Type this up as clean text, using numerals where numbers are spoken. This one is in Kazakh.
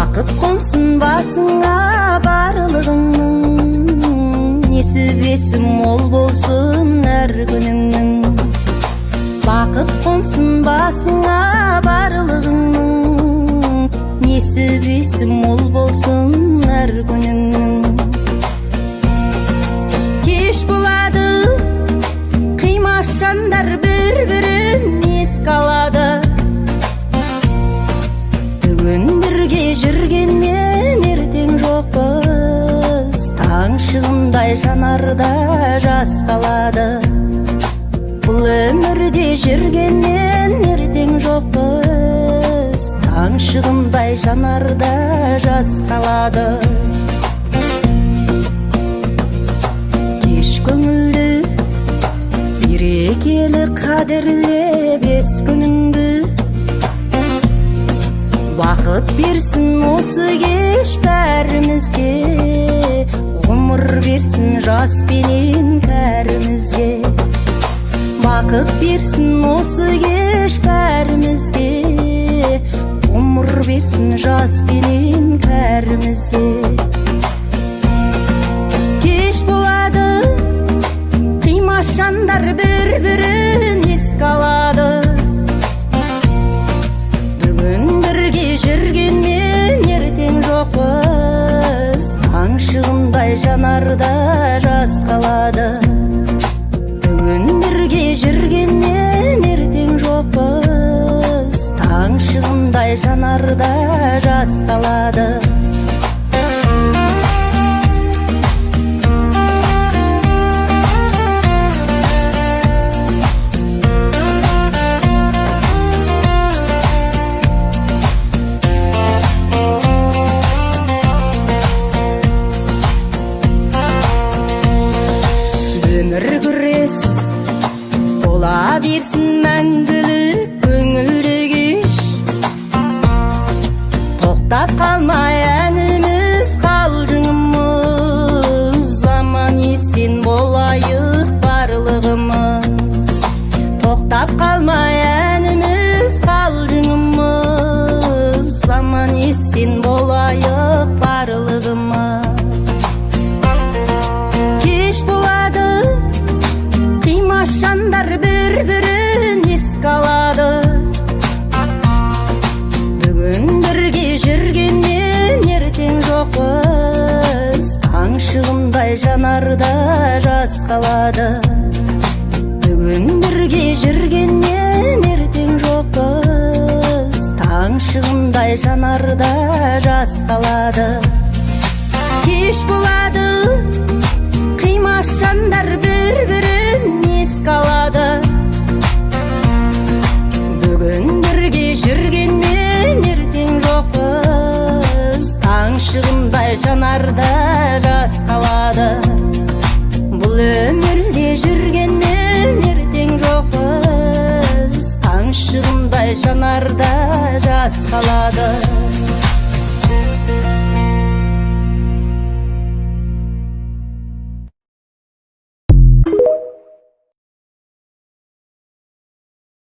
Бақыт қонсын басыңа барлығыңның, несібесі мол болсын әр күніңнің. Бақыт қонсын басыңа барлығыңның, несібесі мол болсын әр күніңнің. Кеш болады, қимашандар бір-бірін еске алады. Бүгін бірге жүргенмен ертең жоқпыз, таң шығындай жанарда жас қалады. Бұл өмірде жүргенмен ертең жоқпыз, таң шығындай жанарда жас қалады. Кеш көңілді, берекелі қадірле бес күніңді. Бақыт берсін осы кеш бәрімізге, ғұмыр берсін жас пенен кәрімізге. Бақыт берсін осы кеш бәрімізге, ғұмыр берсін жас пенен кәрімізге. Кеш болады, қимашандар бір-бірін еске алады. Бүгін бірге жүргенмен ертең жоқпыз, таң шығындай жанарда жас қалады. Бүгін бірге жүргенмен ертең жоқпыз, таң шығындай жанарда жас қалады. Өмір күрес бола берсін мәңгілік көңілді кеш. Тоқтап қалмай әніміз қалжыңымыз, аман есен болайық барлығымыз. Тоқтап қалмай әніміз қалжыңымыз, аман есен болайық барлығымыз. Кеш болады, қимашандар бір-бірін еске алады. Бүгін бірге жүргенмен ертең жоқпыз, таң шығындай жанарда жас қалады. Бүгін бірге жүргенмен ертең жоқпыз, таң шығындай жанарда жас қалады. Кеш болады, қимашандар бір-бірін еске алады. Бүгін бірге жүргенмен ертең жоқпыз, таң шығындай жанарда жас қалады. Бұл өмірде жүргенмен ертең жоқпыз, таң шығындай жанарда жас қалады.